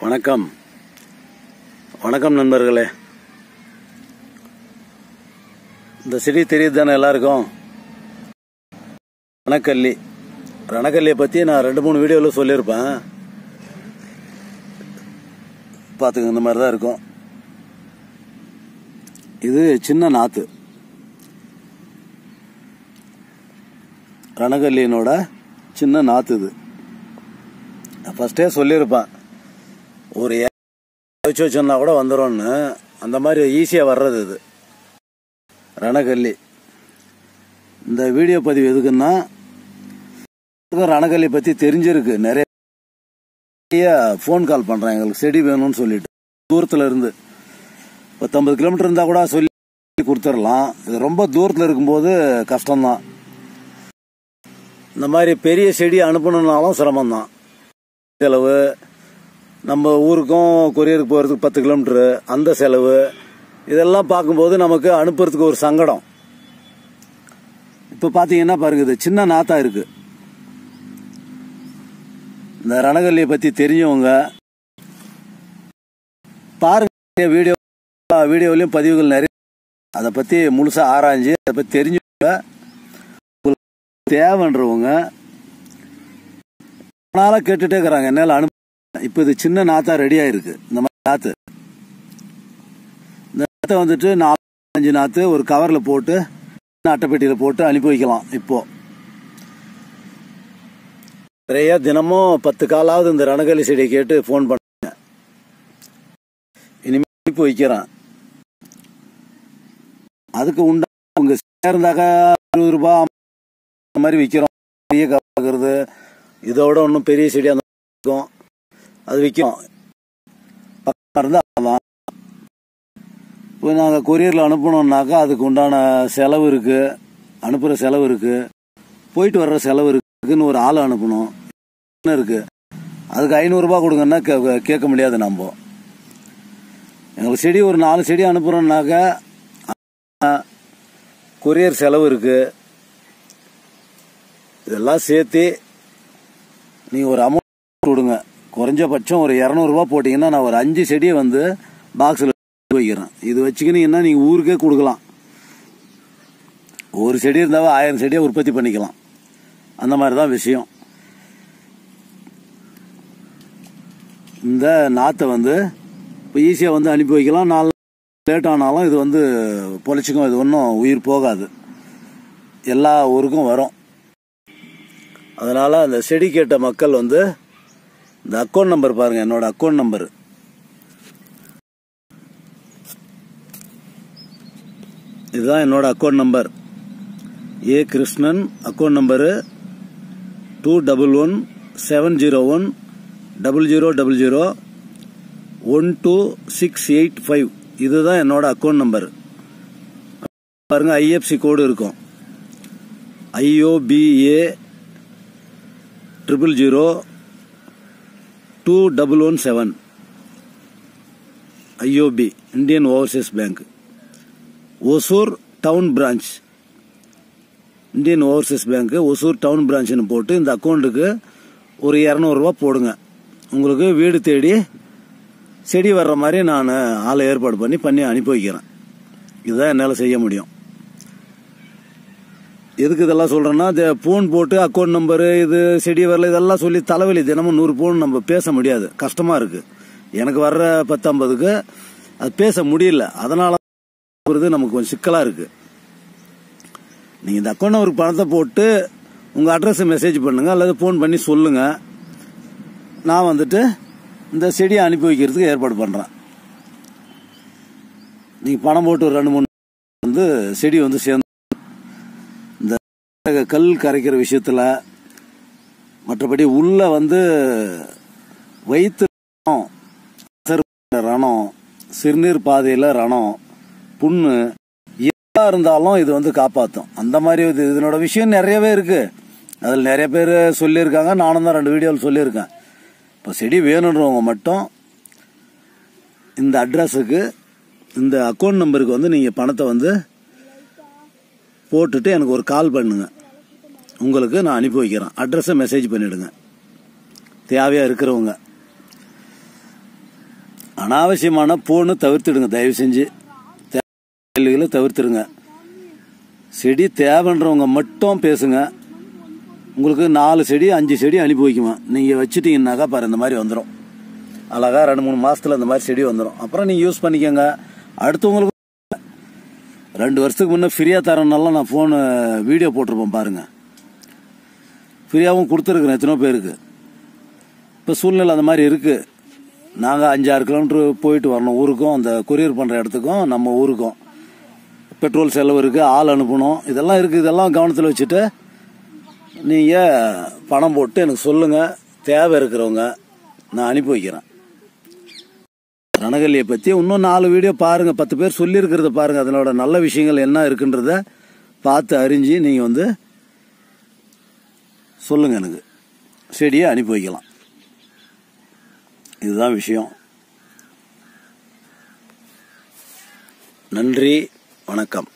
வணக்கம் வணக்கம் நண்பர்களே. இந்த செடி தெரியுது தானே எல்லாருக்கும்? ரணக்கல்லி. ரணக்கல்லியை பற்றி நான் 2-3 வீடியோவில் சொல்லியிருப்பேன். பார்த்துங்க, இந்த மாதிரி தான் இருக்கும். இது சின்ன நாற்று, ரணக்கல்லியினோட சின்ன நாற்று. இது ஃபஸ்ட்டே சொல்லியிருப்பேன், ஒரு வச்சோன்னா கூட வந்துடும்னு. அந்த மாதிரி ஈஸியாக வர்றது இது ரணக்கல்லி. இந்த வீடியோ பதிவு எதுக்குன்னா, ரணக்கல்லி பற்றி தெரிஞ்சிருக்கு. நிறைய ஃபோன் கால் பண்ணுறேன், எங்களுக்கு செடி வேணும்னு சொல்லிட்டு. தூரத்தில் இருந்து 50 கிலோமீட்டர் இருந்தால் கூட சொல்லி கொடுத்துடலாம். இது ரொம்ப தூரத்தில் இருக்கும்போது கஷ்டம்தான். இந்த மாதிரி பெரிய செடி அனுப்பணுன்னாலும் சிரமம்தான். செலவு, நம்ம ஊருக்கும் கொரியருக்கு போகிறதுக்கு 10 கிலோமீட்டரு, அந்த செலவு, இதெல்லாம் பார்க்கும்போது நமக்கு அனுப்புறதுக்கு ஒரு சங்கடம். இப்போ பார்த்தீங்கன்னா பாருங்க, இது சின்ன நாத்தா இருக்கு. இந்த ரணக்கல்லியை பற்றி தெரிஞ்சவங்க பாருங்க, வீடியோவிலையும் பதிவுகள் நிறைய, அதை பற்றி முழுசாக ஆராய்ஞ்சு அதை பற்றி தெரிஞ்சவங்க, தேவைன்றவங்க நாளாக கேட்டுட்டே இருக்கிறாங்க என்னால் அனுப்ப. இப்போ இது சின்ன நாத்தா ரெடியாக இருக்கு. இந்த மாதிரி நாற்று, இந்த நாற்றை வந்துட்டு 4-5 நாற்று ஒரு கவரில் போட்டு அட்டைப்பெட்டியில் போட்டு அனுப்பி வைக்கலாம். இப்போ நிறைய தினமும் 10 காலாவது இந்த ரணக்கல்லி செடியை கேட்டு ஃபோன் பண்ண, இனிமேல் அனுப்பி வைக்கிறேன். அதுக்கு உண்டா அவங்க சேர்ந்தாக்கா 20 ரூபாய் அந்த மாதிரி விற்கிறோம். பெரிய கவர்றது, இதோட ஒன்றும் பெரிய செடி அந்த இருக்கும், அது விற்கும். பக்கம் இருந்தால் அதான். இப்போ நாங்கள் கொரியரில் அனுப்பணுன்னாக்கா அதுக்கு உண்டான செலவு இருக்குது, அனுப்புகிற செலவு இருக்குது, போயிட்டு வர்ற செலவு இருக்குன்னு ஒரு ஆள் அனுப்பணும் இருக்குது. அதுக்கு 500 ரூபா கொடுங்கன்னா கேட்க முடியாது. நம்ம எங்களுக்கு செடி ஒரு 4 செடி அனுப்புகிறோம்னாக்கா கொரியர் செலவு இருக்குது. இதெல்லாம் சேர்த்து நீங்கள் ஒரு அமௌண்ட் கொடுங்க. குறைஞ்சபட்சம் ஒரு 200 ரூபா போட்டிங்கன்னா நான் ஒரு 5 செடியை வந்து பாக்ஸில் வைக்கிறேன். இது வச்சுக்கினீங்கன்னா நீங்கள் ஊருக்கே கொடுக்கலாம். ஒரு செடி இருந்தாவே 1000 செடியை உற்பத்தி பண்ணிக்கலாம். அந்த மாதிரி தான் விஷயம். இந்த நாற்றை வந்து இப்போ ஈஸியாக வந்து அனுப்பி வைக்கலாம். 4 லேட் ஆனாலும் இது வந்து பொழைச்சிக்கும். இது ஒன்றும் உயிர் போகாது, எல்லா ஊருக்கும் வரும். அதனால் அந்த செடி கேட்ட மக்கள் வந்து இந்த அக்கௌண்ட் நம்பர் பாருங்கள், என்னோட அக்கௌண்ட் நம்பர். இதுதான் என்னோட account number. A Krishnan. Account number 21110000126885. இதுதான் என்னோட அக்கௌண்ட் நம்பர். பாருங்க, ஐஎஃப்சி கோடு இருக்கும். IOBA 000217. IOB Indian Overseas Bank, Hosur town branch. Indian Overseas Bank Hosur town பிரான்ச்னு போட்டு இந்த அக்கௌண்ட்டுக்கு ஒரு 200 ரூபா போடுங்க. உங்களுக்கு வீடு தேடி செடி வர்ற மாதிரி நான் ஆளை ஏற்பாடு பண்ணி அனுப்பி வைக்கிறேன். இதுதான் என்னால் செய்ய முடியும். எதுக்கு இதெல்லாம் சொல்கிறேன்னா, ஃபோன் போட்டு அக்கௌண்ட் நம்பரு, இது செடி வரல, இதெல்லாம் சொல்லி தலைவலி. தினமும் 100 ஃபோன் நம்ம பேச முடியாது, கஷ்டமாக இருக்குது. எனக்கு வர்ற 10-50க்கு அது பேச முடியல. அதனால நமக்கு கொஞ்சம் சிக்கலாக இருக்குது. நீங்கள் இந்த அக்கௌண்ட் நம்பருக்கு பணத்தை போட்டு உங்கள் அட்ரஸை மெசேஜ் பண்ணுங்கள், அல்லது ஃபோன் பண்ணி சொல்லுங்கள். நான் வந்துட்டு இந்த செடியை அனுப்பி வைக்கிறதுக்கு ஏற்பாடு பண்ணுறேன். நீங்கள் பணம் போட்டு ஒரு 2-3 வந்து செடி வந்து சேர்ந்து இந்த கல் கரைக்கிற விஷயத்தில், மற்றபடி உள்ள வந்து வயிற்று ரணம், சிறுநீர் பாதையில் ரணம், புண்ணு எதாக இருந்தாலும் இது வந்து காப்பாற்றும். அந்த மாதிரி இதனோட விஷயம் நிறையவே இருக்குது. அதில் நிறைய பேர் சொல்லியிருக்காங்க, நானும் தான் 2 வீடியோவில் சொல்லியிருக்கேன். இப்போ செடி வேணுன்றவங்க மட்டும் இந்த அட்ரஸுக்கு, இந்த அக்கௌண்ட் நம்பருக்கு வந்து நீங்கள் பணத்தை வந்து போட்டுட்டு எனக்கு ஒரு கால் பண்ணுங்க. உங்களுக்கு நான் அனுப்பி வைக்கிறேன். அட்ரஸை மெசேஜ் பண்ணிவிடுங்க தேவையாக இருக்கிறவங்க. அனாவசியமான போன்னு தவிர்த்துடுங்க. தயவு செஞ்சு கேள்விகளை தவிர்த்துடுங்க. செடி தேவைன்றவங்க மட்டும் பேசுங்க. உங்களுக்கு 4 செடி 5 செடி அனுப்பி வைக்குவேன். நீங்கள் வச்சுட்டீங்கன்னாக்கா பாரு இந்த மாதிரி வந்துடும். அழகா 2-3 மாசத்துல இந்த மாதிரி செடி வந்துடும். அப்புறம் நீங்கள் யூஸ் பண்ணிக்கோங்க. அடுத்தவங்களுக்கு 2 வருஷத்துக்கு முன்னே ஃப்ரீயாக தரனால நான் ஃபோனு வீடியோ போட்டிருப்பேன் பாருங்க. ஃப்ரீயாகவும் கொடுத்துருக்குறேன் எத்தனோ பேருக்கு. இப்போ சூழ்நிலை அந்த மாதிரி இருக்குது. நாங்கள் 5-6 கிலோமீட்டர் போயிட்டு வரணும் ஊருக்கும், அந்த கொரியர் பண்ணுற இடத்துக்கும் நம்ம ஊருக்கும். பெட்ரோல் செலவு இருக்குது, ஆள் அனுப்பணும், இதெல்லாம் இருக்குது. இதெல்லாம் கவனத்தில் வச்சுட்டு நீங்கள் பணம் போட்டு எனக்கு சொல்லுங்கள். தேவை இருக்கிறவங்க நான் அனுப்பி வைக்கிறேன். ரணகல்லியை பற்றி இன்னும் 4 வீடியோ பாருங்கள். 10 பேர் சொல்லியிருக்கிறத பாருங்கள். அதனோட நல்ல விஷயங்கள் என்ன இருக்குன்றத பார்த்து அறிஞ்சு நீங்கள் சொல்லுங்கள். எனக்கு செடியை அனுப்பி வைக்கலாம். இதுதான் விஷயம். நன்றி, வணக்கம்.